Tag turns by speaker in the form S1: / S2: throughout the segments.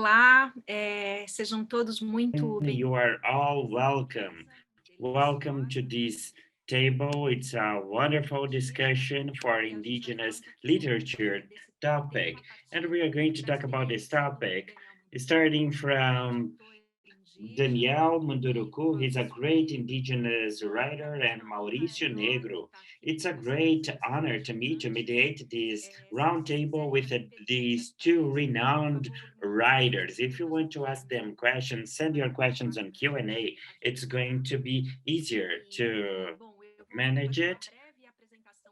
S1: Olá, sejam todos muito bem.
S2: You are all welcome. Welcome to this table. It's a wonderful discussion for Indigenous literature topic. And we are going to talk about this topic starting from Daniel Munduruku. He's a great Indigenous writer, and Maurício Negro. It's a great honor to me to mediate this roundtable with these two renowned writers. If you want to ask them questions, send your questions on Q&A. It's going to be easier to manage it.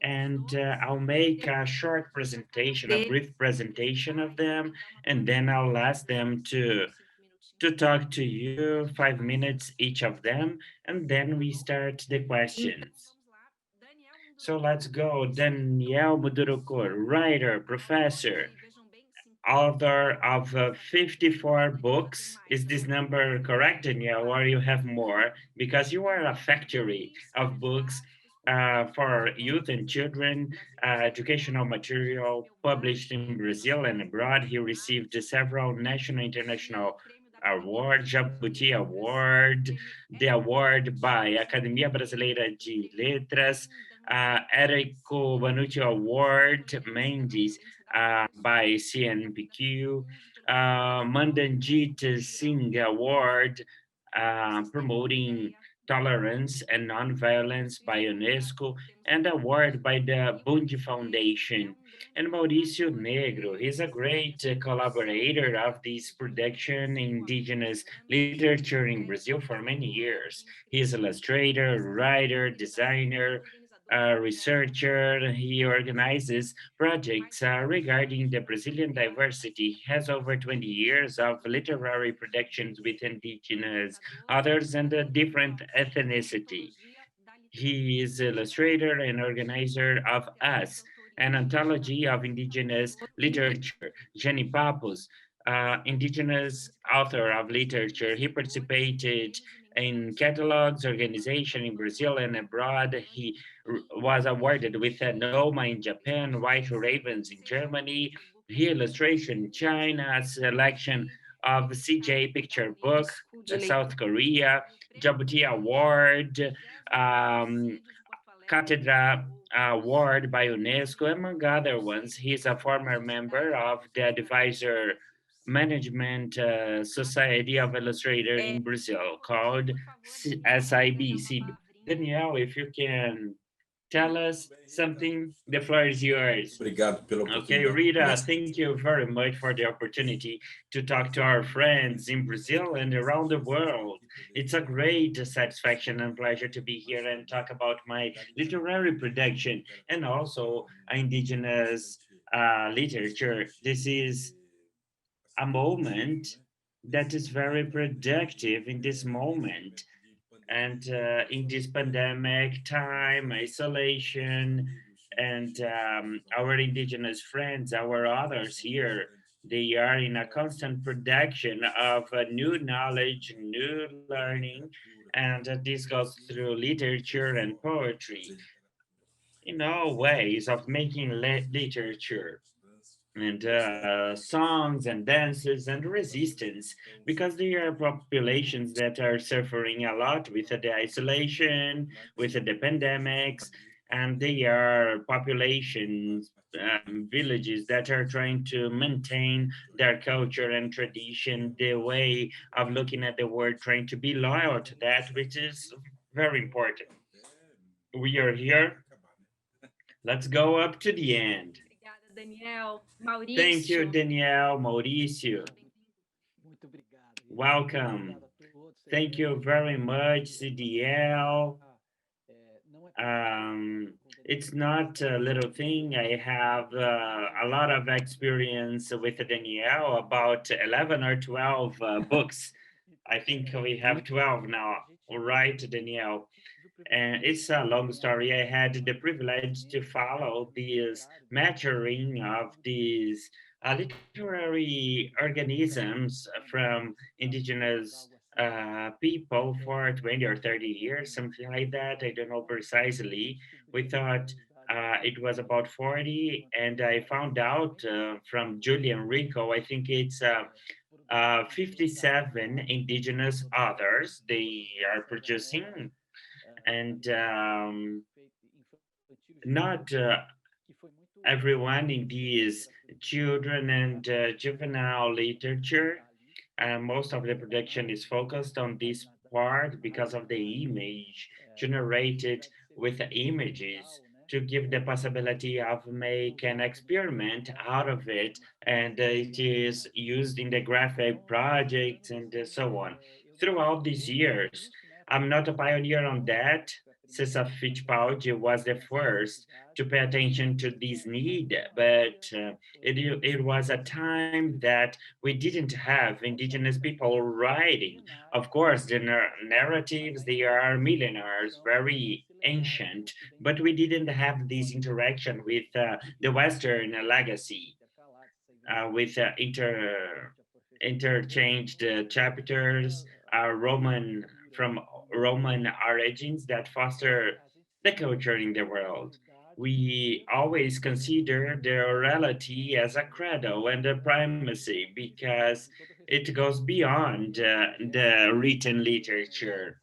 S2: And I'll make a short presentation, a brief presentation of them, and then I'll ask them to talk to you 5 minutes each of them, and then we start the questions. So let's go. Daniel Munduruku, writer, professor, author of 54 books. Is this number correct, Daniel, or you have more? Because you are a factory of books for youth and children, educational material published in Brazil and abroad. He received several national and international awards, Jabuti Award, the award by Academia Brasileira de Letras, Érico Vanucci Award, Mendes, by CNPq, Mandanjit Singh Award, promoting tolerance and nonviolence by UNESCO, and award by the Bunge Foundation. And Maurício Negro, he's a great collaborator of this production indigenous literature in Brazil for many years. He's illustrator, writer, designer, researcher. He organizes projects regarding the Brazilian diversity. He has over 20 years of literary productions with indigenous authors and a different ethnicity. He is illustrator and organizer of Us, an anthology of indigenous literature. Jenny Papus, indigenous author of literature. He participated in catalogs organization in Brazil and abroad. He was awarded with a Noma in Japan, White Ravens in Germany. He illustration China, selection of CJ Picture Book, South Korea, Jabuti Award, um, Cátedra Award by UNESCO, among other ones. He's a former member of the Advisor Management Society of Illustrator in Brazil called SIB. Daniel, if you can tell us something, the floor is yours.
S3: Obrigado pela
S2: Okay,
S3: oportunidade.
S2: Rita, thank you very much for the opportunity to talk to our friends in Brazil and around the world. It's a great satisfaction and pleasure to be here and talk about my literary production and also indigenous literature. This is a moment that is very productive in this moment and in this pandemic time, isolation, and our indigenous friends, our others here, they are in a constant production of new knowledge, new learning, and this goes through literature and poetry, in all ways of making literature and songs and dances and resistance because there are populations that are suffering a lot with the isolation, with the pandemics, and they are populations, villages that are trying to maintain their culture and tradition, the way of looking at the world, trying to be loyal to that, which is very important. We are here. Let's go up to the end.
S1: Obrigada, Daniel.
S2: Thank you,
S1: Maurício.
S2: Danielle, Mauricio. Welcome. Thank you very much, CDL. It's not a little thing. I have a lot of experience with Danielle, about 11 or 12 books. I think we have 12 now. All right, Danielle. And it's a long story. I had the privilege to follow this maturing of these literary organisms from indigenous people for 20 or 30 years, something like that. I don't know precisely. We thought it was about 40, and I found out from Julian Rico, I think it's 57 indigenous authors they are producing, and not everyone in these children and juvenile literature. Most of the production is focused on this part because of the image generated with the images to give the possibility of make an experiment out of it, and it is used in the graphic projects and so on. Throughout these years, I'm not a pioneer on that. Cesar Fittipaldi was the first to pay attention to this need, but it was a time that we didn't have indigenous people writing. Of course, the narratives, they are millenars, very ancient, but we didn't have this interaction with the Western legacy, with interchanged chapters, Roman from Roman origins that foster the culture in the world. We always consider the orality as a credo and a primacy because it goes beyond the written literature.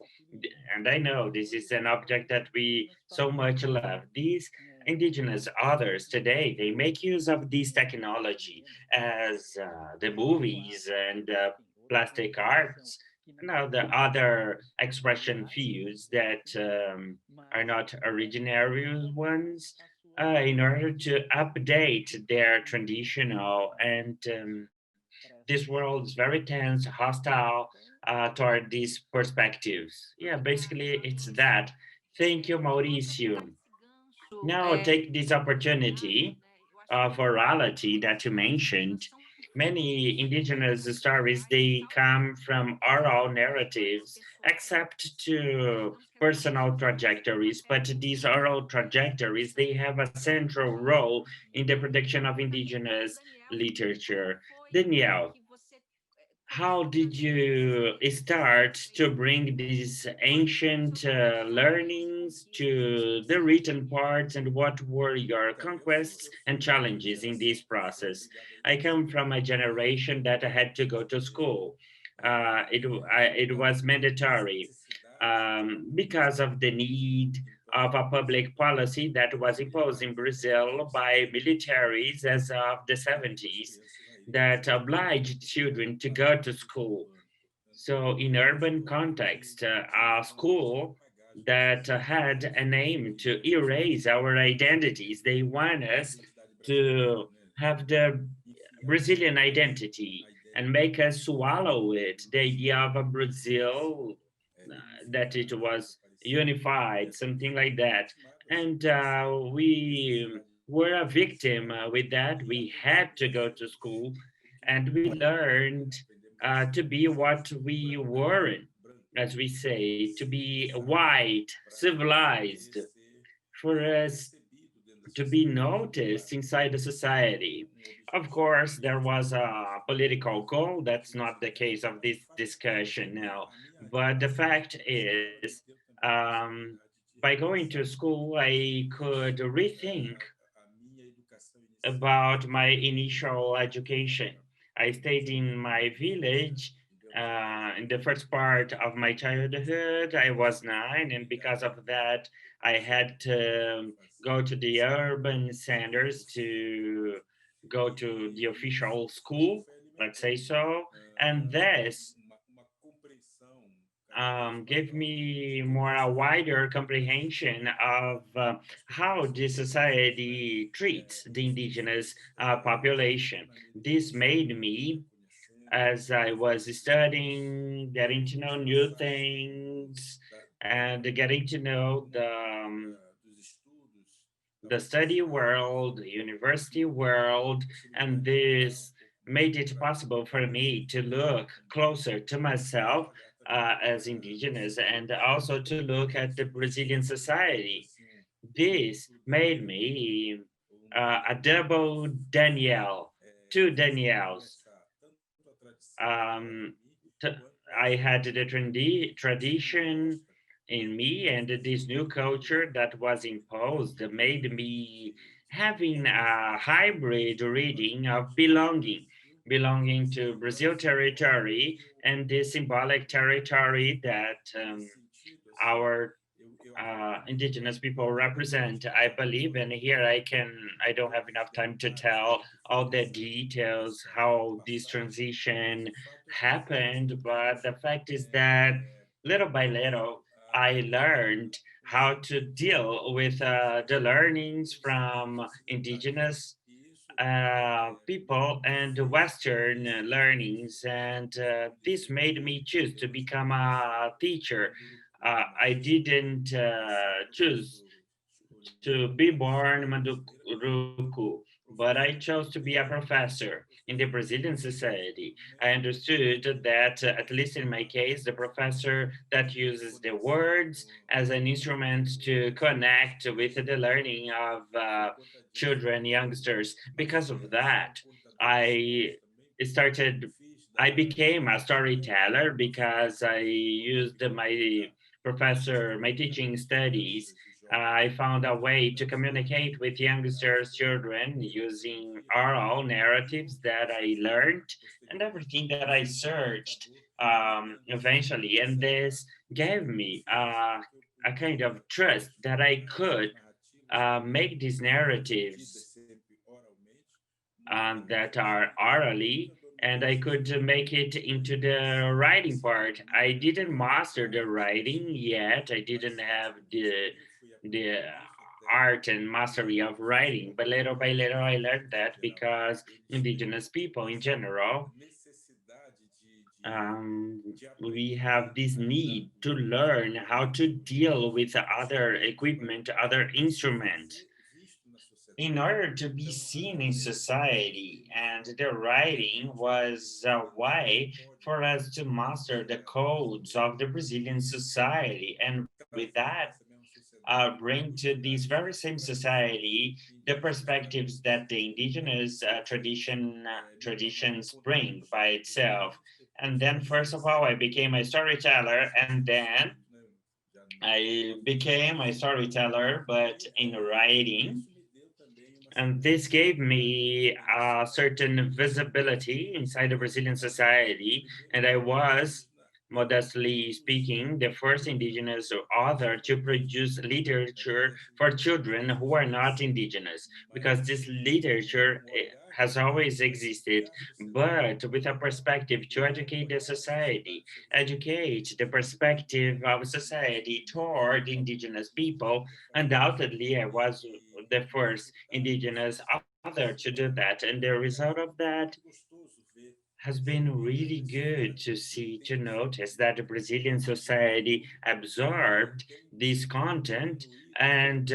S2: And I know this is an object that we so much love. These indigenous authors today, they make use of this technology as the movies and plastic arts. Now, the other expression fields that are not originary ones, in order to update their traditional and this world is very tense, hostile toward these perspectives. Yeah, basically it's that. Thank you, Mauricio. Now take this opportunity of orality that you mentioned. Many indigenous stories, they come from oral narratives, except to personal trajectories, but these oral trajectories, they have a central role in the production of indigenous literature. Danielle, how did you start to bring these ancient learnings to the written parts, and what were your conquests and challenges in this process? I come from a generation that had to go to school. It was mandatory because of the need of a public policy that was imposed in Brazil by militaries as of the 70s that obliged children to go to school. So, in urban context, a school that had an aim to erase our identities, they want us to have the Brazilian identity and make us swallow it. The idea of a Brazil that it was unified, something like that. And we were a victim with that. We had to go to school and we learned to be what we weren't, as we say, to be white, civilized, for us to be noticed inside the society. Of course, there was a political goal. That's not the case of this discussion now. But the fact is, um, by going to school, I could rethink about my initial education. I stayed in my village in the first part of my childhood. I was 9, and because of that, I had to go to the urban centers to go to the official school, let's say so. And this gave me more a wider comprehension of how this society treats the indigenous population. This made me, as I was studying, getting to know new things, and getting to know the study world, the university world, and this made it possible for me to look closer to myself as indigenous and also to look at the Brazilian society. This made me a double Danielle, two Danielles. Um, t- I had the tradition in me, and this new culture that was imposed made me having a hybrid reading of belonging to Brazil territory and the symbolic territory that our indigenous people represent, I believe. And here I don't have enough time to tell all the details how this transition happened, but the fact is that little by little I learned how to deal with the learnings from indigenous people and Western learnings, and this made me choose to become a teacher. I didn't choose to be born Munduruku, but I chose to be a professor in the Brazilian society. I understood that, at least in my case, the professor that uses the words as an instrument to connect with the learning of children, youngsters. Because of that, I started. I became a storyteller because I used my teaching studies. I found a way to communicate with youngsters, children, using oral narratives that I learned and everything that I searched eventually. And this gave me a kind of trust that I could make these narratives that are orally, and I could make it into the writing part. I didn't master the writing yet. I didn't have the art and mastery of writing, but little by little I learned that because indigenous people in general, um, we have this need to learn how to deal with other equipment, other instrument in order to be seen in society, and the writing was a way for us to master the codes of the Brazilian society, and with that, bring to this very same society the perspectives that the indigenous traditions bring by itself. And then, first of all, I became a storyteller, and then I became a storyteller, but in writing, and this gave me a certain visibility inside the Brazilian society. And I was, modestly speaking, the first indigenous author to produce literature for children who are not indigenous, because this literature has always existed, but with a perspective to educate the society, educate the perspective of society toward indigenous people. Undoubtedly, I was the first indigenous author to do that. And the result of that has been really good to see, to notice that the Brazilian society absorbed this content, and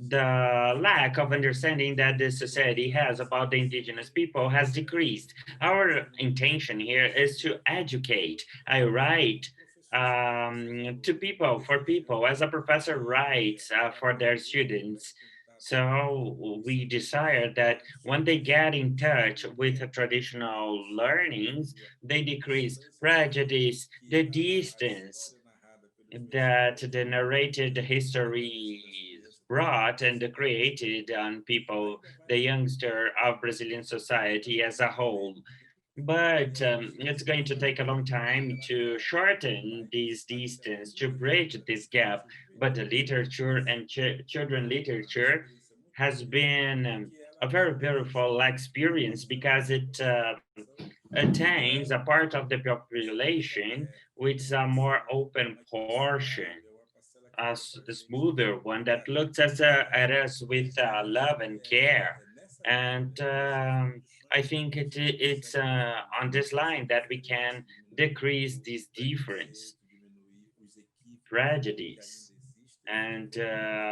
S2: the lack of understanding that the society has about the indigenous people has decreased. Our intention here is to educate. I write to people, for people, as a professor writes for their students. So we desire that when they get in touch with the traditional learnings, they decrease prejudice, the distance that the narrated history brought and created on people, the youngster of Brazilian society as a whole. But it's going to take a long time to shorten this distance, to bridge this gap. But the literature and children literature has been a very beautiful experience because it attains a part of the population with a more open portion, a smoother one that looks at us with love and care. And I think it's on this line that we can decrease this difference, prejudice, and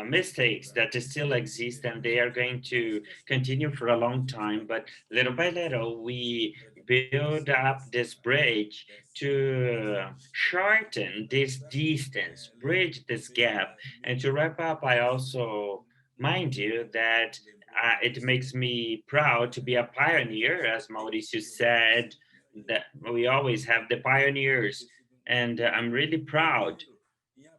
S2: mistakes that still exist, and they are going to continue for a long time. But little by little, we build up this bridge to shorten this distance, bridge this gap. And to wrap up, I also mind you that it makes me proud to be a pioneer, as Mauricio said, that we always have the pioneers And I'm really proud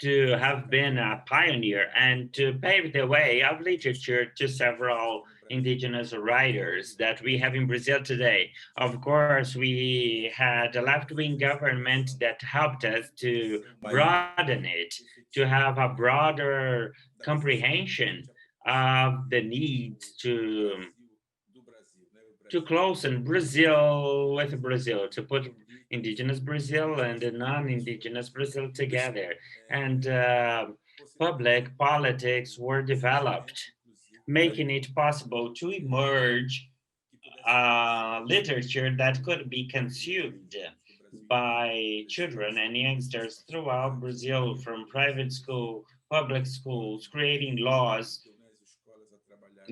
S2: to have been a pioneer and to pave the way of literature to several indigenous writers that we have in Brazil today. Of course, we had a left-wing government that helped us to broaden it, to have a broader comprehension of the need to closen Brazil with Brazil, to put indigenous Brazil and the non-indigenous Brazil together. And public politics were developed, making it possible to emerge literature that could be consumed by children and youngsters throughout Brazil, from private school, public schools, creating laws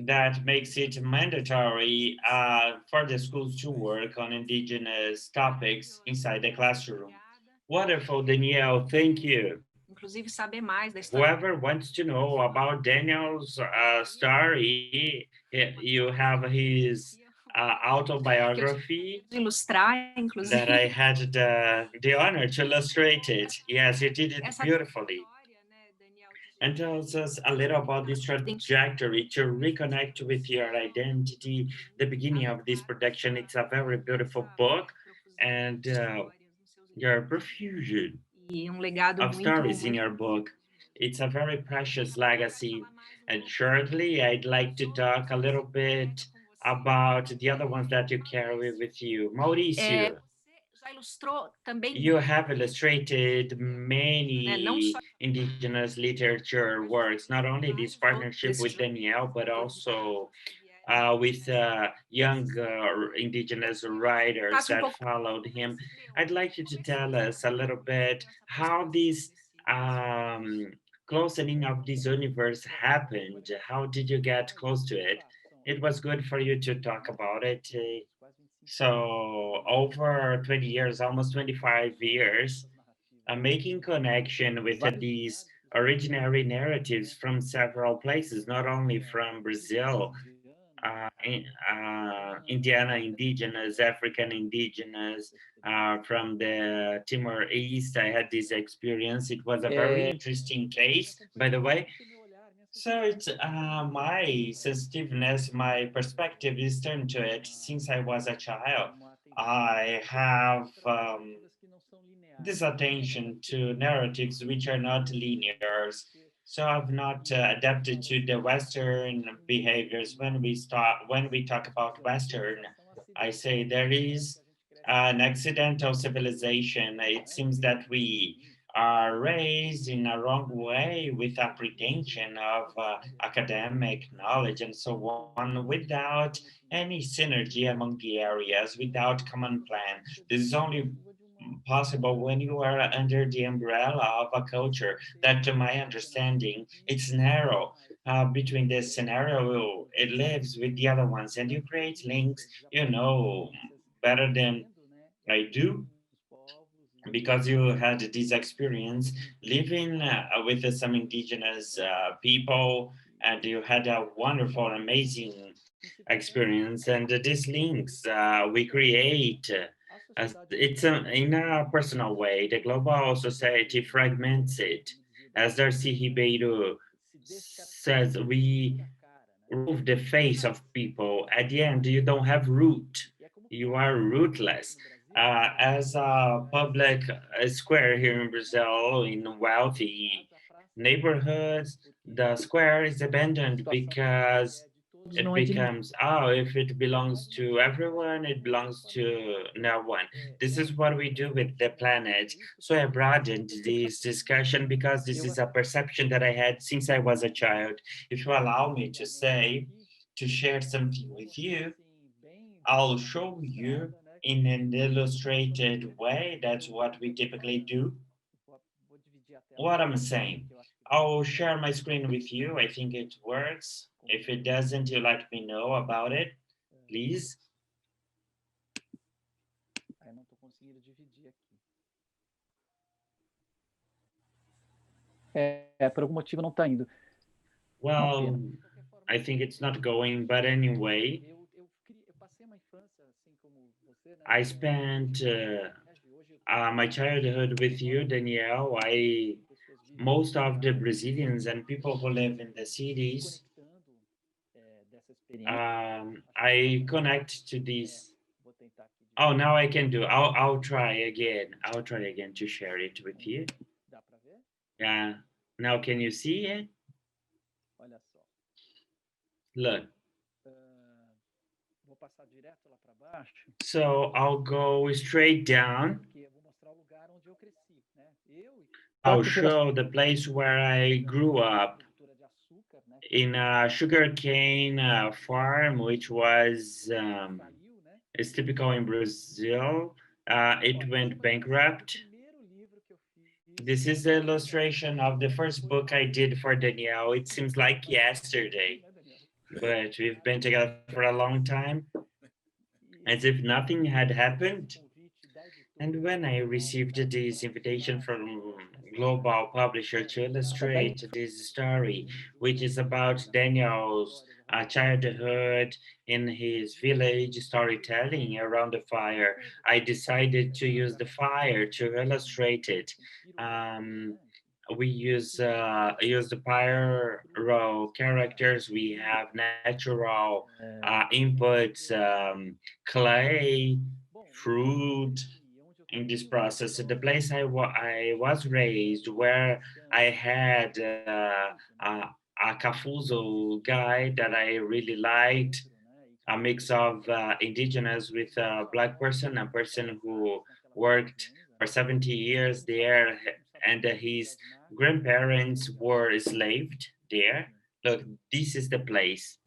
S2: that makes it mandatory for the schools to work on indigenous topics inside the classroom. Wonderful, Danielle. Thank you.
S1: Inclusive saber mais da história.
S2: Whoever wants to know about Daniel's story, you have his autobiography
S1: Ilustrar, inclusive.
S2: that I had the honor to illustrate it. Yes, you did it beautifully. And tells us a little about this trajectory to reconnect with your identity. The beginning of this production, it's a very beautiful book, and your profusion of stories in your book. It's a very precious legacy. And shortly, I'd like to talk a little bit about the other ones that you carry with you. Maurício, you have illustrated many indigenous literature works, not only this partnership with Danielle, but also with young indigenous writers that followed him. I'd like you to tell us a little bit how this um, closing of this universe happened. How did you get close to it? It was good for you to talk about it. So over 20 years, almost 25 years, making connection with these originary narratives from several places, not only from Brazil, Indiana indigenous, African indigenous, from the Timor East. I had this experience. It was a very interesting case, by the way. So it's my sensitiveness, my perspective is turned to it since I was a child. I have this attention to narratives which are not linear. So I've not adapted to the Western behaviors. When we talk about Western, I say there is an accidental civilization. It seems that we are raised in a wrong way with a pretension of academic knowledge and so on, without any synergy among the areas, without common plan. This is only possible when you are under the umbrella of a culture that, to my understanding, it's narrow between this scenario it lives with the other ones, and you create links, better than I do, because you had this experience living with some indigenous people, and you had a wonderful, amazing experience. And these links we create, it's in a personal way. The global society fragments it. As Darcy Ribeiro says, we remove the face of people. At the end, you don't have root. You are rootless. As a public square here in Brazil, in wealthy neighborhoods, the square is abandoned because it becomes, oh, if it belongs to everyone, it belongs to no one. This is what we do with the planet. So I broadened this discussion because this is a perception that I had since I was a child. If you allow me to say, to share something with you, I'll show you in an illustrated way. That's what we typically do. What I'm saying, I'll share my screen with you. I think it works. If it doesn't, you let me know about it, please. Well, I think it's not going, but anyway, I spent my childhood with you, Danielle. Most of the Brazilians and people who live in the cities, I connect to these. Oh, now I can do. I'll try again. I'll try again to share it with you. Yeah. Now can you see it? Look. So I'll go straight down. I'll show the place where I grew up in a sugarcane farm, which was is typical in Brazil. It went bankrupt. This is the illustration of the first book I did for Danielle. It seems like yesterday, but we've been together for a long time, as if nothing had happened. And when I received this invitation from global publisher to illustrate this story, which is about Daniel's childhood in his village, storytelling around the fire, I decided to use the fire to illustrate it. Um, we use the pyro characters. We have natural inputs, clay, fruit, in this process. The place I was raised, where I had a Cafuso guy that I really liked, a mix of indigenous with a black person, a person who worked for 70 years there, and his grandparents were enslaved there. Look, this is the place.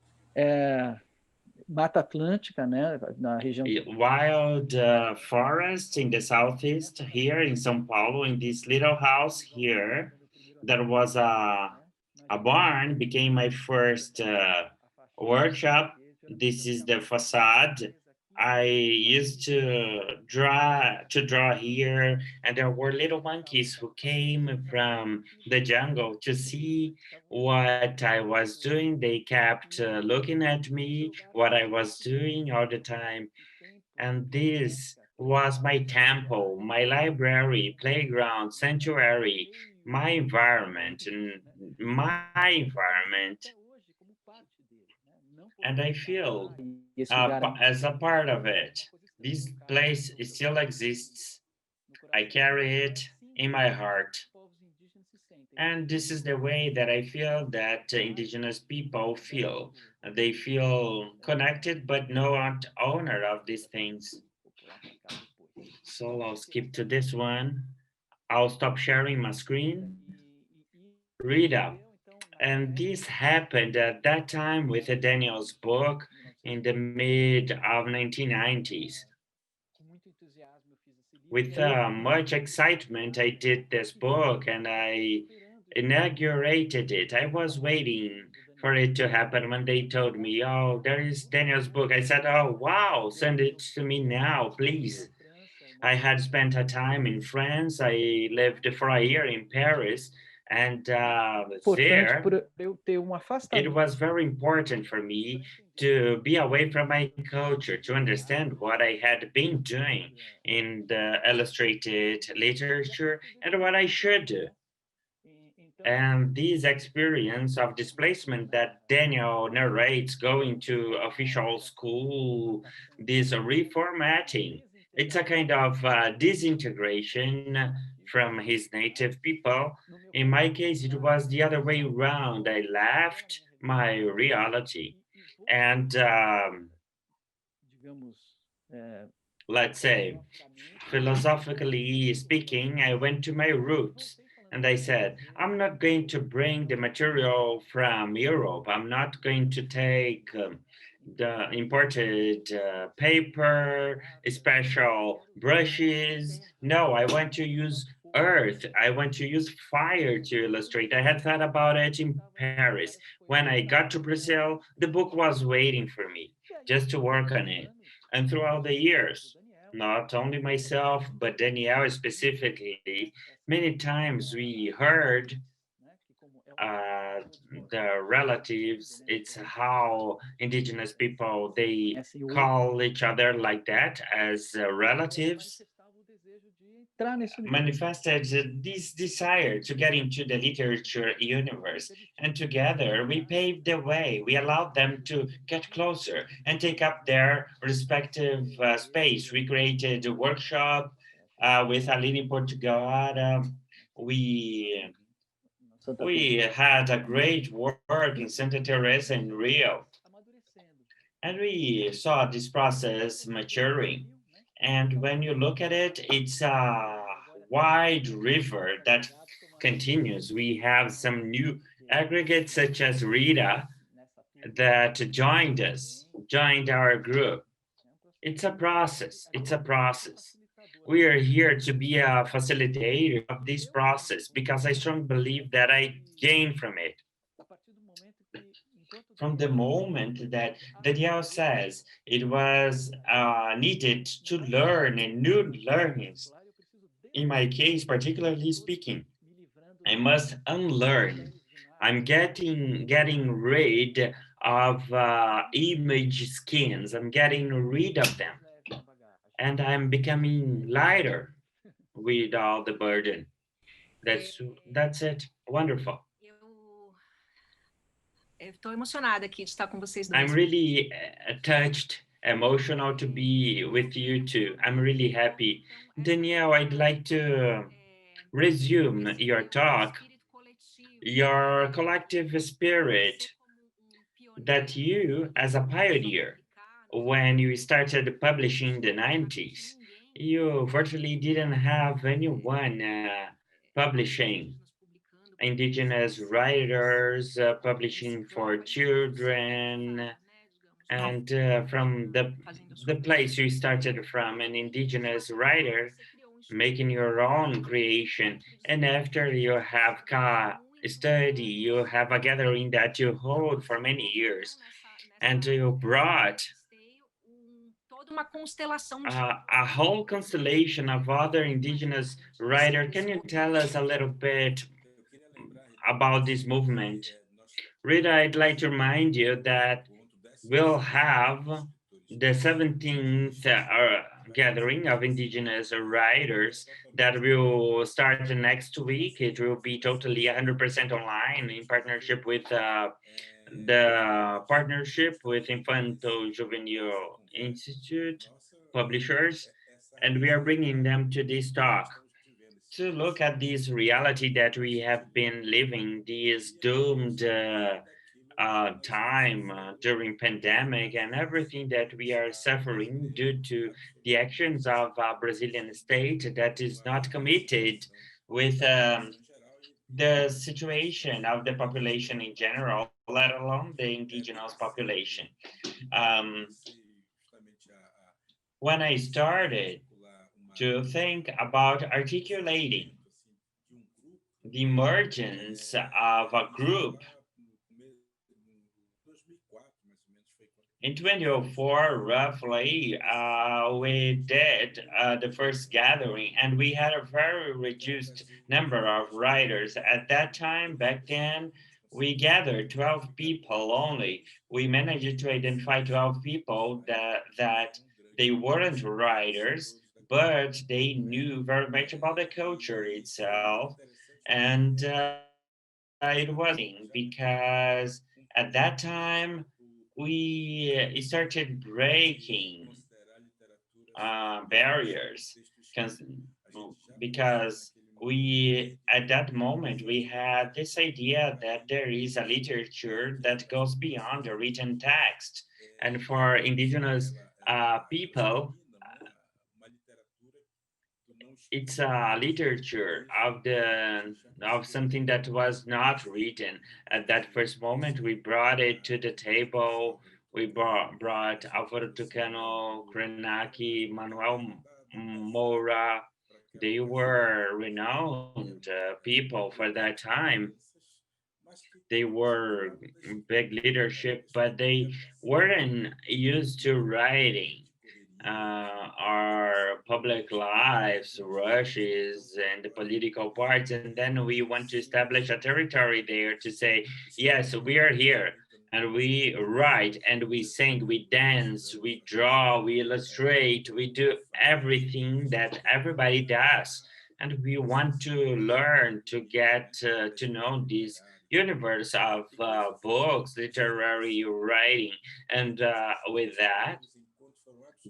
S3: Mata Atlântica, né, na região.
S2: Wild forest in the southeast here in São Paulo, in this little house here, there was a barn, became my first workshop. This is the facade. I used to draw here, and there were little monkeys who came from the jungle to see what I was doing. They kept looking at me, what I was doing all the time. And this was my temple, my library, playground, sanctuary, my environment, and my environment. And I feel as a part of it. This place still exists. I carry it in my heart. And this is the way that I feel that indigenous people feel. They feel connected, but not owner of these things. So I'll skip to this one. I'll stop sharing my screen. Read up. And this happened at that time with Daniel's book in the mid of 1990s. With much excitement, I did this book and I inaugurated it. I was waiting for it to happen when they told me, oh, there is Daniel's book. I said, oh, wow, send it to me now, please. I had spent a time in France. I lived for a year in Paris. And there, it was very important for me to be away from my culture, to understand what I had been doing in the illustrated literature and what I should do. And this experience of displacement that Daniel narrates, going to official school, this reformatting, it's a kind of disintegration from his native people. In my case, it was the other way around. I left my reality. And let's say, philosophically speaking, I went to my roots and I said, I'm not going to bring the material from Europe. I'm not going to take the imported paper, special brushes. No, I want to use earth. I want to use fire to illustrate. I had thought about it in Paris. When I got to Brazil, the book was waiting for me just to work on it. And throughout the years, not only myself, but Danielle specifically, many times we heard uh, the relatives, it's how indigenous people, they call each other like that as relatives. manifested this desire to get into the literature universe. And together we paved the way. We allowed them to get closer and take up their respective space. We created a workshop with Aline Portugal. We had a great work in Santa Teresa in Rio. And we saw this process maturing. And when you look at it, it's a wide river that continues. We have some new aggregates such as Rita that joined us, joined our group. It's a process. It's a process. We are here to be a facilitator of this process because I strongly believe that I gain from it. From the moment that Daniel says it was needed to learn and new learnings, in my case, particularly speaking, I must unlearn. I'm getting rid of image skins. I'm getting rid of them. And I'm becoming lighter with all the burden. That's it. Wonderful.
S1: Estou emocionada aqui de estar com vocês dois.
S2: I'm really touched, emotional to be with you too. I'm really happy. Danielle, I'd like to resume your talk, your collective spirit that you, as a pioneer, when you started publishing in the 90s, you virtually didn't have anyone publishing. Indigenous writers publishing for children, and from the place you started from, an indigenous writer, making your own creation, and after you have study, you have a gathering that you hold for many years, and you brought a whole constellation of other indigenous writers. Can you tell us a little bit about this movement? Rita, I'd like to remind you that we'll have the 17th gathering of indigenous writers that will start next week. It will be totally 100% online in partnership with the partnership with Infanto Juvenile Institute publishers, and we are bringing them to this talk to look at this reality that we have been living, this doomed time during pandemic and everything that we are suffering due to the actions of a Brazilian state that is not committed with the situation of the population in general, let alone the indigenous population. When I started to think about articulating the emergence of a group in 2004, roughly, we did the first gathering, and we had a very reduced number of writers. At that time, back then, we gathered 12 people only. We managed to identify 12 people that they weren't writers, but they knew very much about the culture itself. And it was because at that time, we started breaking barriers because we, at that moment, we had this idea that there is a literature that goes beyond the written text. And for indigenous people, it's a literature of something that was not written. At that first moment, we brought it to the table. We brought Alvaro Tucano, Krenak, Manuel Moura. They were renowned people for that time. They were big leadership, but they weren't used to writing. Our public lives, rushes, and the political parts, and then we want to establish a territory there to say, yes, we are here. and we write and we sing, we dance, we draw, we illustrate, we do everything that everybody does. And we want to learn to get to know this universe of books, literary writing. And with that,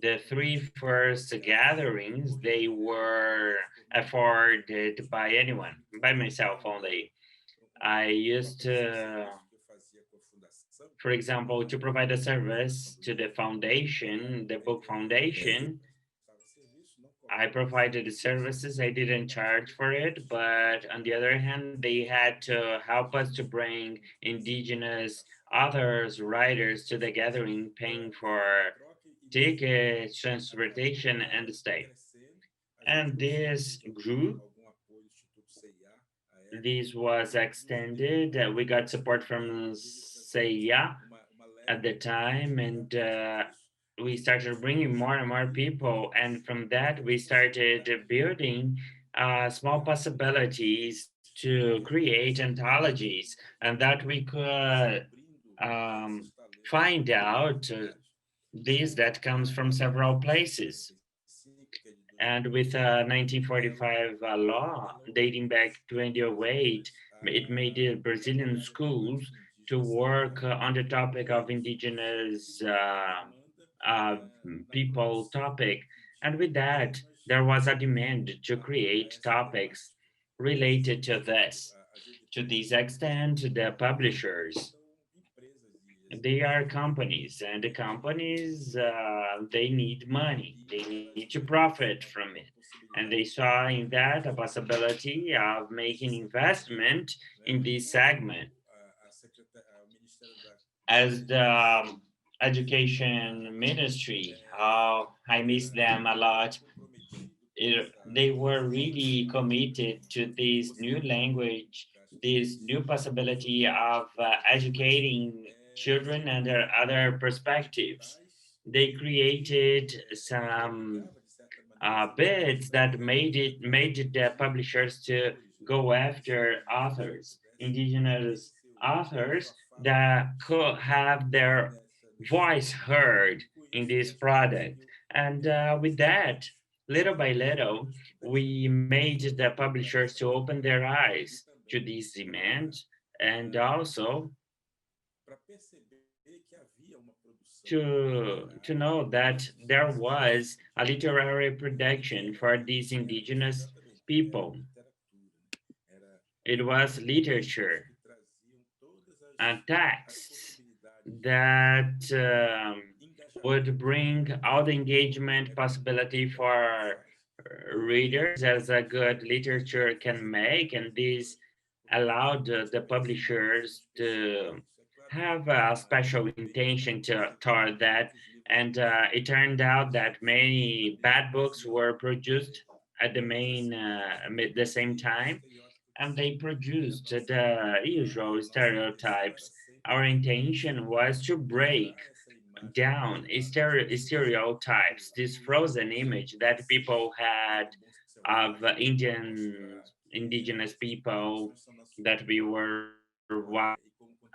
S2: the three first gatherings, they were afforded by anyone, by myself only. I used to, for example, to provide a service to the foundation, the book foundation. I provided the services, I didn't charge for it, but on the other hand, they had to help us to bring indigenous authors, writers to the gathering, paying for tickets, transportation, and stay. And this grew. This was extended. We got support from CIA at the time, and we started bringing more and more people. And from that, we started building small possibilities to create anthologies, and that we could um, find out this that comes from several places. And with a 1945 law dating back to 2008, it made the Brazilian schools to work on the topic of indigenous uh, people topic. And with that, there was a demand to create topics related to this. To this extent, the publishers, they are companies, and the companies, they need money, they need to profit from it, and they saw in that a possibility of making investment in this segment. As the education ministry, I miss them a lot. They were really committed to this new language, this new possibility of educating children and their other perspectives. They created some bids that made the publishers to go after authors, indigenous authors that could have their voice heard in this product. And with that, little by little, we made the publishers to open their eyes to these demands, and also to know that there was a literary production for these indigenous people. It was literature and texts that would bring all the engagement possibility for readers as a good literature can make, and this allowed the publishers to have a special intention toward that. And it turned out that many bad books were produced at the same time, and they produced the usual stereotypes. Our intention was to break down stereotypes, this frozen image that people had of indigenous people, that we were white,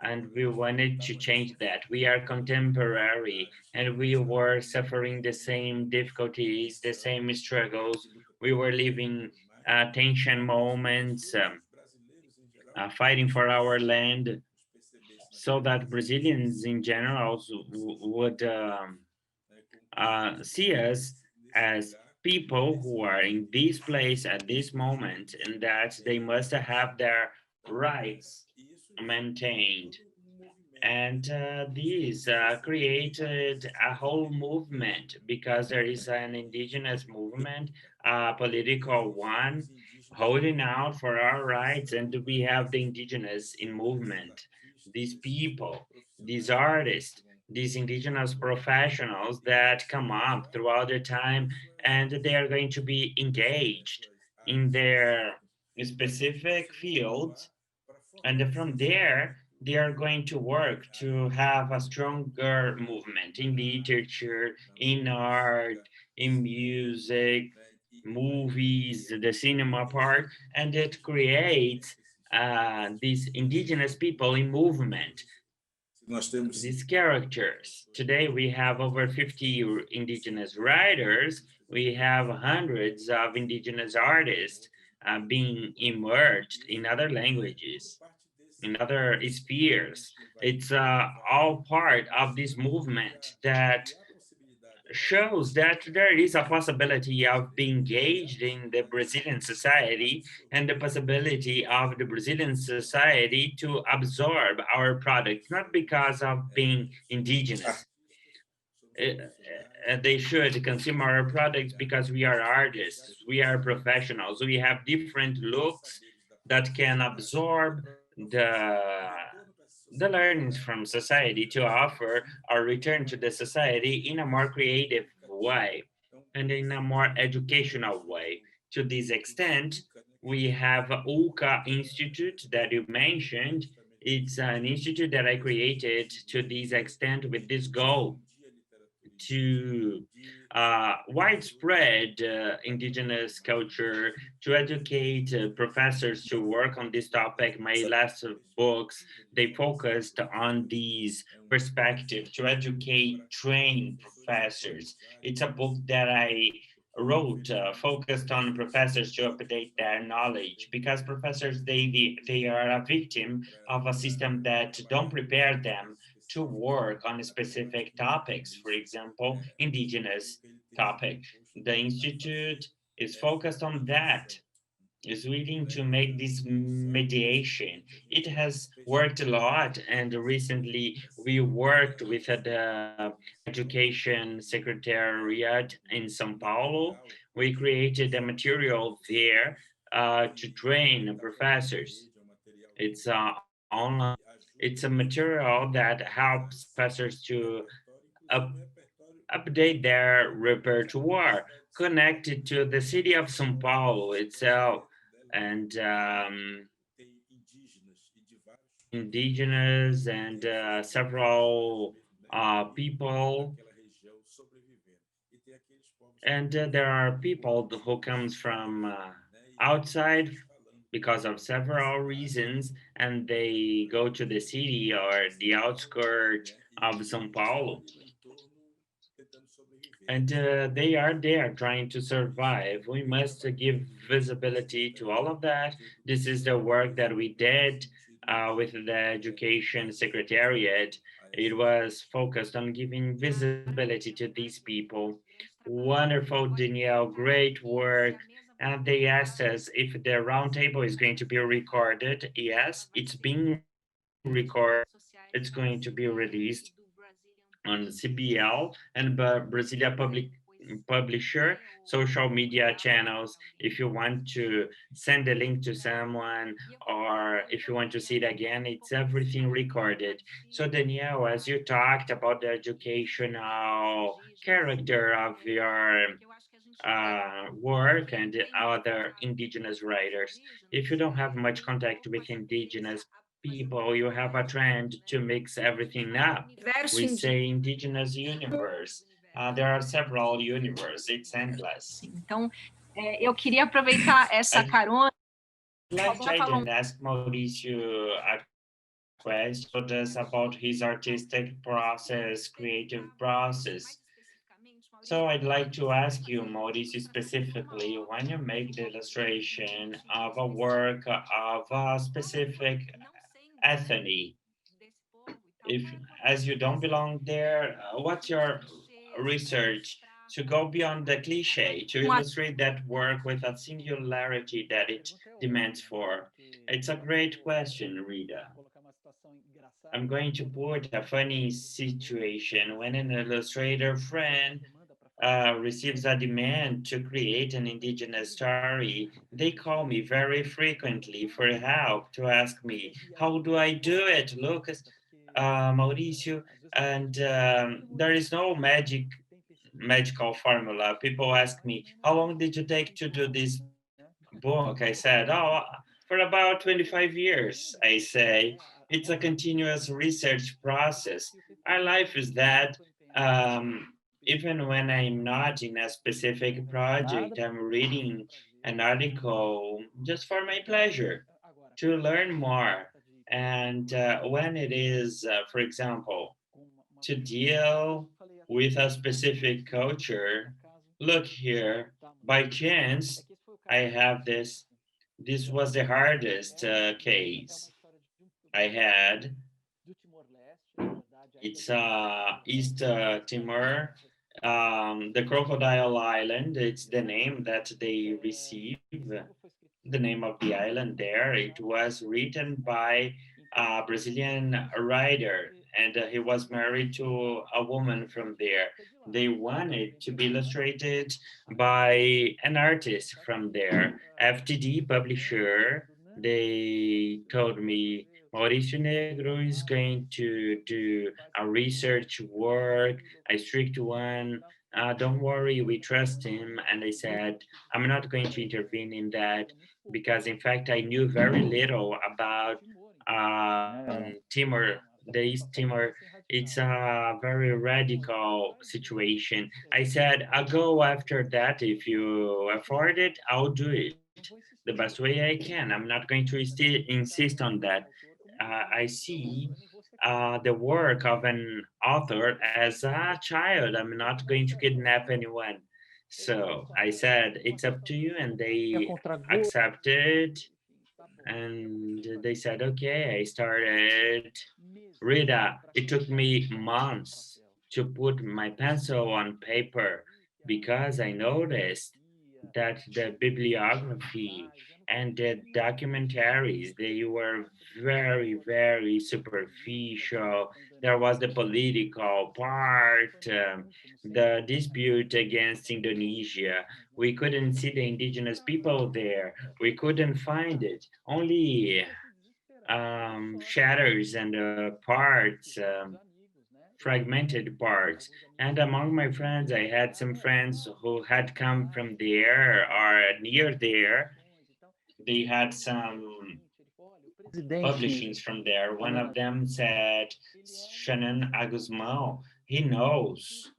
S2: and we wanted to change that. We are contemporary, and we were suffering the same difficulties, the same struggles. We were living tension moments, fighting for our land, so that Brazilians in general would see us as people who are in this place at this moment, and that they must have their rights maintained. And these created a whole movement, because there is an indigenous movement, a political one, holding out for our rights. And we have the indigenous in movement, these people, these artists, these indigenous professionals that come up throughout the time, and they are going to be engaged in their specific fields, and from there, they are going to work to have a stronger movement in literature, in art, in music, movies, the cinema part, and it creates these indigenous people in movement. these characters. Today we have over 50 indigenous writers. We have hundreds of indigenous artists being emerged in other languages, in other spheres. It's all part of this movement that shows that there is a possibility of being engaged in the Brazilian society and the possibility of the Brazilian society to absorb our products, not because of being indigenous. They should consume our products because we are artists, we are professionals, we have different looks that can absorb the learnings from society to offer or return to the society in a more creative way and in a more educational way. To this extent, we have UCA Institute that you mentioned. It's an institute that I created to this extent with this goal to widespread indigenous culture, to educate professors to work on this topic. My last books, they focused on these perspective to educate, train professors. It's a book that I wrote focused on professors to update their knowledge because professors they are a victim of a system that don't prepare them to work on specific topics, for example, indigenous topic. The Institute is focused on that, is willing to make this mediation. It has worked a lot, and recently we worked with the Education Secretariat in São Paulo. We created a material there to train professors. It's online. It's a material that helps professors to up, update their repertoire connected to the city of São Paulo itself and indigenous and several people. And there are people who comes from outside because of several reasons, and they go to the city or the outskirts of São Paulo, and they are there trying to survive. We must give visibility to all of that. This is the work that we did with the Education Secretariat. It was focused on giving visibility to these people. Wonderful, Danielle, great work. And they asked us if the roundtable is going to be recorded. Yes, it's being recorded. It's going to be released on CBL and Brasilia Publisher social media channels. If you want to send a link to someone or if you want to see it again, it's everything recorded. So Danielle, as you talked about the educational character of your work and other indigenous writers. If you don't have much contact with indigenous people, you have a trend to mix everything up. We say indigenous universe. There are several universes. It's endless.
S1: Então, eu queria aproveitar essa carona.
S2: Like I didn't ask Mauricio a question told us about his artistic process, creative process. So I'd like to ask you, Mauricio, specifically, when you make the illustration of a work of a specific ethnicity, if as you don't belong there, what's your research to go beyond the cliche, to illustrate that work with a singularity that it demands for? It's a great question, Rita. I'm going to put a funny situation when an illustrator friend receives a demand to create an indigenous story. They call me very frequently for help to ask me, how do I do it, Lucas, Mauricio? And there is no magical formula. People ask me, how long did you take to do this book? I said, oh, for about 25 years, I say. It's a continuous research process. Our life is that even when I'm not in a specific project, I'm reading an article just for my pleasure to learn more. And when it is, for example, to deal with a specific culture, look here, by chance, I have this. This was the hardest case I had. It's East Timor, the Crocodile Island. It's the name that they receive, the name of the island there. It was written by a Brazilian writer, and he was married to a woman from there. They wanted to be illustrated by an artist from there, FTD publisher. They told me Maurício Negro is going to do a research work, a strict one. Don't worry, we trust him. And I said, I'm not going to intervene in that because, in fact, I knew very little about Timor, the East Timor. It's a very radical situation. I said, I'll go after that. If you afford it, I'll do it the best way I can. I'm not going to insist on that. I see the work of an author as a child. I'm not going to kidnap anyone. So I said, it's up to you. And they accepted. And they said, okay, I started. Rita, it took me months to put my pencil on paper because I noticed that the bibliography and the documentaries, they were very, very superficial. There was the political part, the dispute against Indonesia. We couldn't see the indigenous people there. We couldn't find it. Only shadows and parts, fragmented parts. And among my friends, I had some friends who had come from there or near there. They had some publishings from there. One of them said, Shannon Agusmão, he knows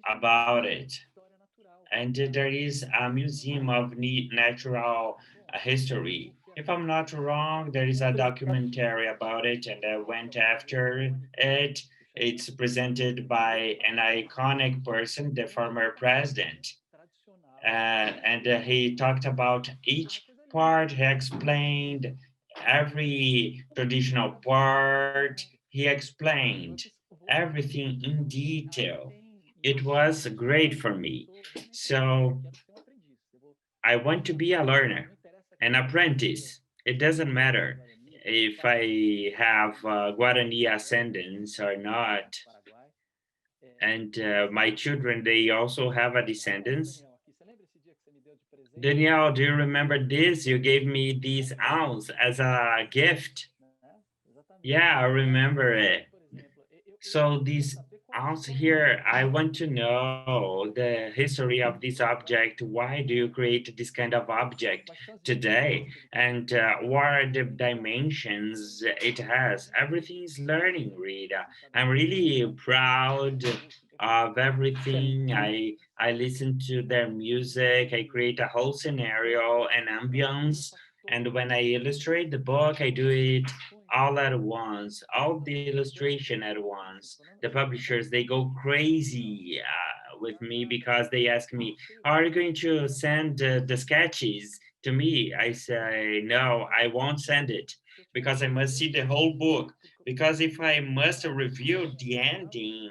S2: about it. And there is a museum of natural history. If I'm not wrong, there is a documentary about it, and I went after it. It's presented by an iconic person, the former president. And he talked about each part. He explained every traditional part. He explained everything in detail. It was great for me. So I want to be a learner, an apprentice. It doesn't matter if I have Guarani ascendants or not. And my children, they also have a descendants. Danielle, do you remember this? You gave me these owls as a gift. Yeah, I remember it. So these owls here, I want to know the history of this object. Why do you create this kind of object today? And what are the dimensions it has? Everything is learning, Rita. I'm really proud of everything. I listen to their music. I create a whole scenario and ambience. And when I illustrate the book, I do it all at once, all the illustration at once. The publishers, they go crazy with me because they ask me, are you going to send the sketches to me? I say, no, I won't send it because I must see the whole book. Because if I must review the ending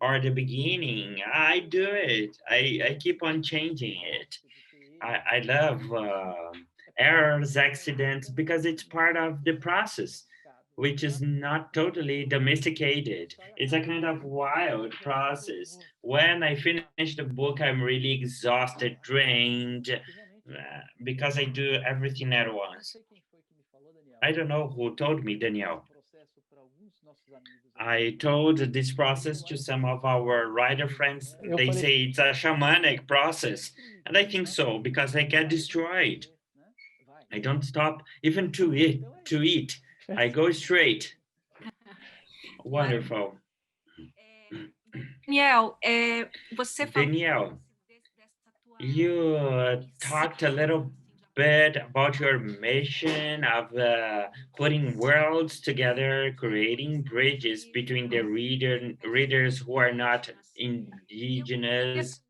S2: or the beginning, I do it. I keep on changing it. I love errors, accidents, because it's part of the process, which is not totally domesticated. It's a kind of wild process. When I finish the book, I'm really exhausted, drained, because I do everything at once. I don't know who told me, Danielle. I told this process to some of our writer friends. They say it's a shamanic process. And I think so, because I get destroyed. I don't stop even to eat. I go straight. Wonderful.
S1: Daniel,
S2: Danielle, you talked a little bit about your mission of putting worlds together, creating bridges between the readers who are not indigenous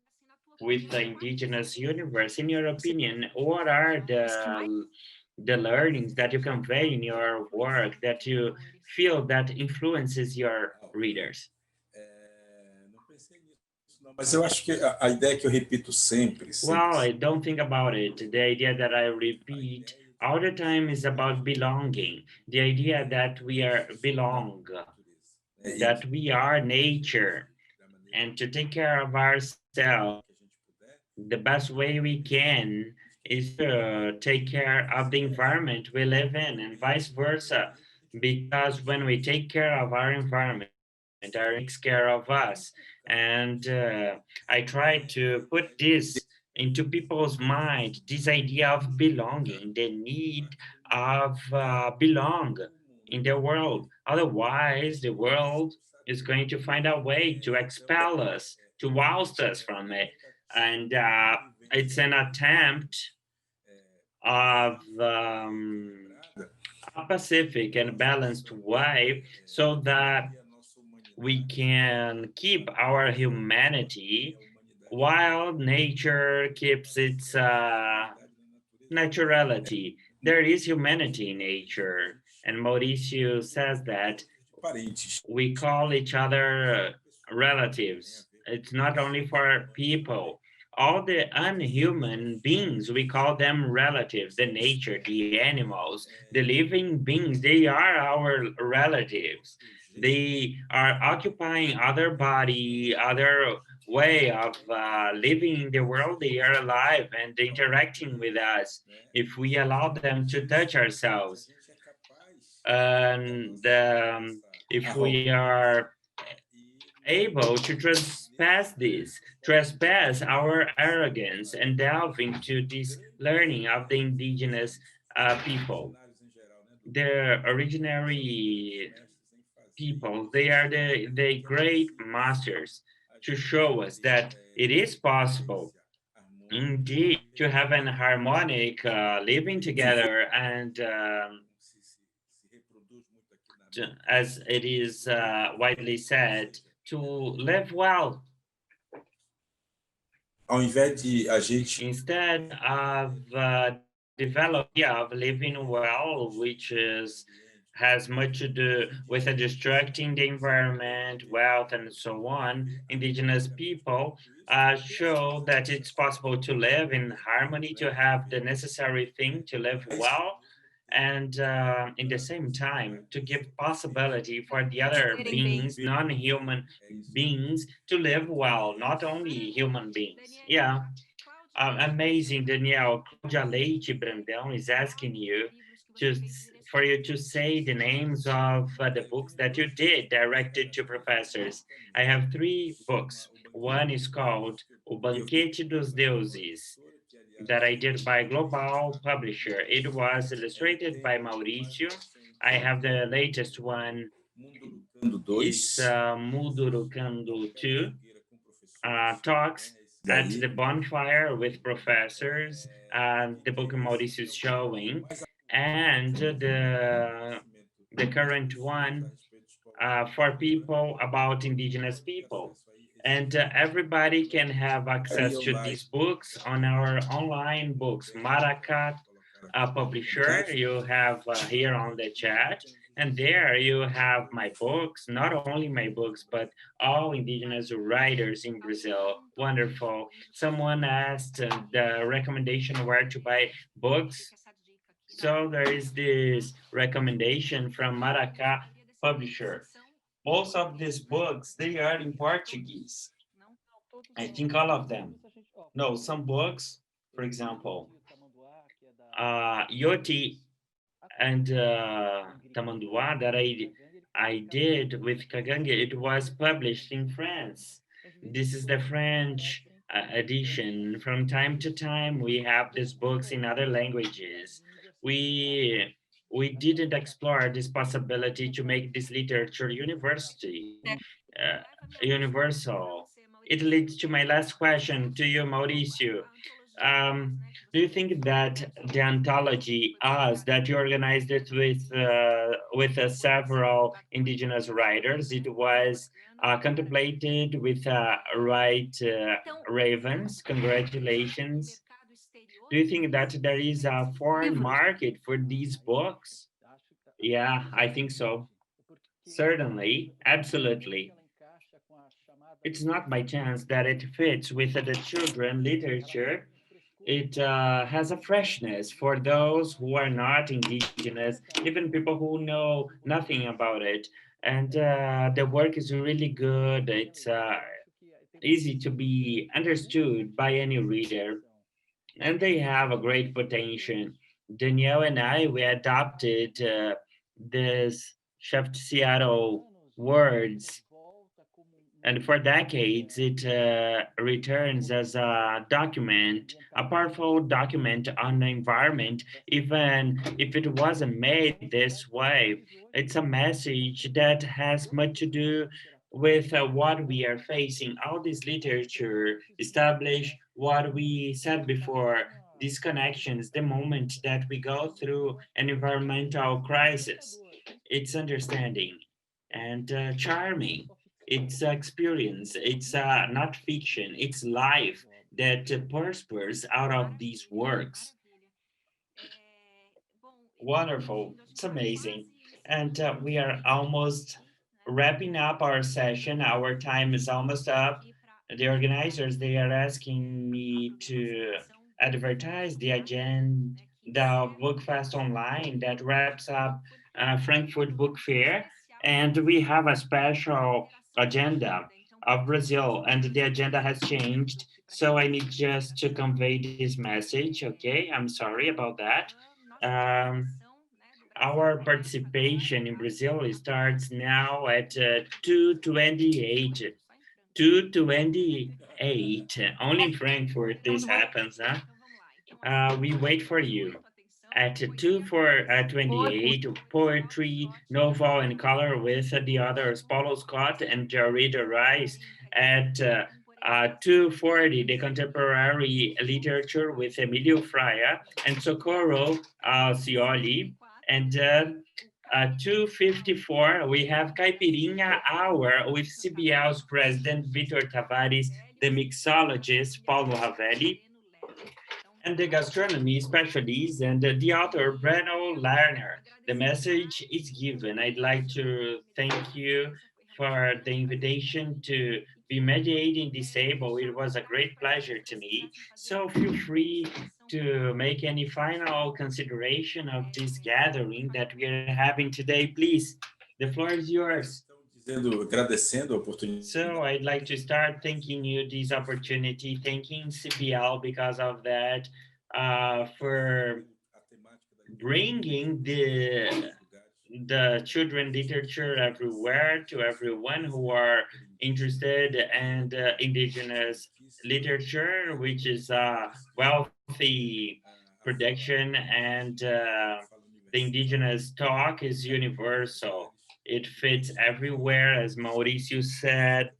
S2: with the indigenous universe? In your opinion, what are the learnings that you convey in your work that you feel that influences your readers?
S4: Mas eu acho que a ideia que eu repito sempre,
S2: Well, I don't think about it. The idea that I repeat all the time is about belonging. The idea that we are belong, that we are nature, and to take care of ourselves the best way we can is to take care of the environment we live in, and vice versa. Because when we take care of our environment, our takes care of us. And I try to put this into people's mind, this idea of belonging, the need of belong in the world. Otherwise, the world is going to find a way to expel us, to oust us from it. And it's an attempt of a pacific and balanced way so that we can keep our humanity while nature keeps its naturality. There is humanity in nature, and Mauricio says that we call each other relatives. It's not only for people. All the unhuman beings, we call them relatives. The nature, the animals, the living beings, they are our relatives. They are occupying other body, other way of living in the world. They are alive and interacting with us if we allow them to touch ourselves. And if we are able to trespass our arrogance and delve into this learning of the indigenous people, the originary people, they are the great masters to show us that it is possible indeed to have an harmonic living together and as it is widely said, to live well. Instead of developing of living well, which has much to do with destructing the environment, wealth, and so on, indigenous people show that it's possible to live in harmony, to have the necessary thing to live well, and in the same time to give possibility for the other beings, non-human beings, to live well, not only human beings. Yeah. Amazing, Danielle. Claudia Leite Brandão is asking you for you to say the names of the books that you did directed to professors. I have 3 books. One is called O Banquete dos Deuses, that I did by Global Publisher. It was illustrated by Maurício. I have the latest one. It's Munduruku 2, talks at the bonfire with professors, the book Maurício is showing, and the current one for people about indigenous people. And everybody can have access to these books on our online books. Maracá publisher, you have here on the chat. And there you have my books, not only my books, but all indigenous writers in Brazil. Wonderful. Someone asked the recommendation where to buy books. So there is this recommendation from Maracá publisher. Most of these books, they are in Portuguese. I think all of them. No, some books, for example, Yoti and Tamanduá that I did with Kagange, it was published in France. This is the French edition. From time to time, we have these books in other languages. We didn't explore this possibility to make this literature universal. It leads to my last question to you, Mauricio. Do you think that the anthology, Us, that you organized it with several indigenous writers, it was contemplated with Right Ravens? Congratulations. Do you think that there is a foreign market for these books? Yeah, I think so. Certainly, absolutely. It's not by chance that it fits with the children literature. It has a freshness for those who are not indigenous, even people who know nothing about it. And the work is really good. It's easy to be understood by any reader, and they have a great potential. Danielle and I, we adopted this Chef Seattle words, and for decades it returns as a document, a powerful document on the environment, even if it wasn't made this way. It's a message that has much to do with what we are facing. All this literature establish what we said before, these connections, the moment that we go through an environmental crisis. It's understanding and charming. It's experience. It's not fiction. It's life that prospers out of these works. Wonderful. It's amazing. And we are almost wrapping up our session. Our time is almost up. The organizers, they are asking me to advertise the agenda, the Book Fest Online that wraps up Frankfurt Book Fair. And we have a special agenda of Brazil, and the agenda has changed. So I need just to convey this message. Okay, I'm sorry about that. Um, our participation in Brazil starts now at 2:28. 2:28. Only in Frankfurt this happens, huh? We wait for you. At 2 for 28, poetry, novel, and color with the others, Paulo Scott and Jarida Rice. At 2:40, the contemporary literature with Emilio Fraia and Socorro Cioli. And 2:54, we have Caipirinha Hour with CBL's president, Vitor Tavares, the mixologist, Paulo Ravelli, and the gastronomy specialist and the author Breno Lerner. The message is given. I'd like to thank you for the invitation to be mediating this table. It was a great pleasure to me. So feel free to make any final consideration of this gathering that we are having today. Please, the floor is yours.
S4: Agradecendo a oportunidade.
S2: So I'd like to start thanking you this opportunity, thanking CPL because of that, for bringing the children literature everywhere to everyone who are interested in indigenous literature, which is a wealthy production, and the indigenous talk is universal. It fits everywhere, as Mauricio said.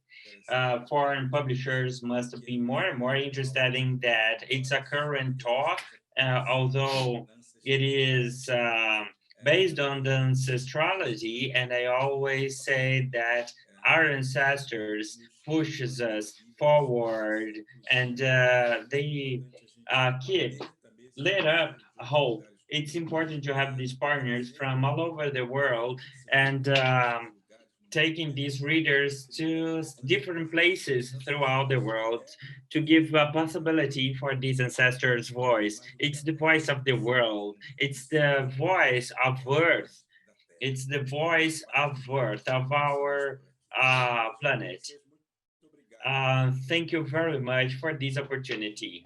S2: Foreign publishers must be more and more interested in that. It's a current talk, although it is based on the ancestrality, and I always say that our ancestors pushes us forward, and they keep lit up hope. It's important to have these partners from all over the world, and taking these readers to different places throughout the world to give a possibility for these ancestors' voice. It's the voice of the world. It's the voice of Earth. It's the voice of Earth, of our planet. Thank you very much for this opportunity.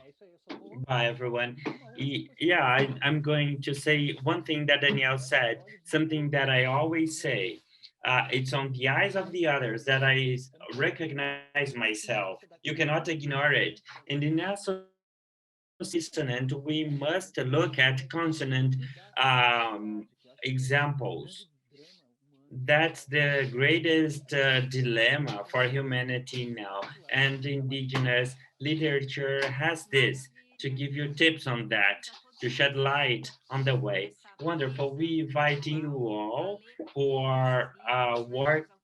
S2: Bye, everyone. Yeah, I'm going to say one thing that Danielle said, something that I always say. It's on the eyes of the others that I recognize myself. You cannot ignore it. And in assonant, we must look at consonant examples. That's the greatest dilemma for humanity now, and indigenous literature has this. to give you tips on that, to shed light on the way. Wonderful. We invite you all who are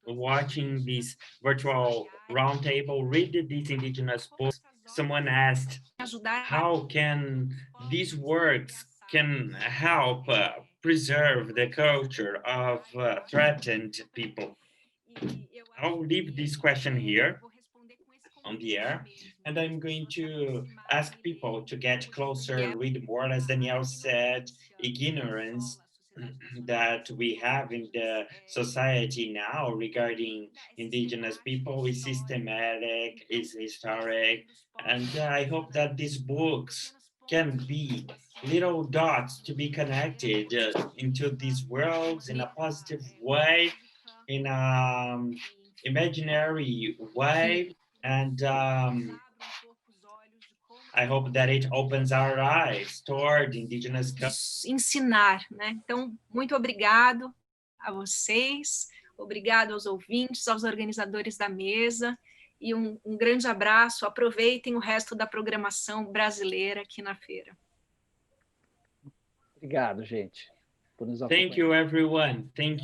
S2: watching this virtual roundtable, read these Indigenous books. Someone asked, how can these works can help preserve the culture of threatened people? I'll leave this question here on the air, and I'm going to ask people to get closer, read more, as Daniel said, ignorance that we have in the society now regarding Indigenous people is systematic, is historic, and I hope that these books can be little dots to be connected into these worlds in a positive way, in an imaginary way, and I hope that it opens our eyes toward Indigenous culture.
S1: Ensinar, né? Então, muito obrigado a vocês, obrigado aos ouvintes, aos organizadores da mesa, e um grande abraço. Aproveitem o resto da programação brasileira aqui na feira.
S3: Obrigado, gente, por nos acompanhar.
S2: Thank you, everyone. Thank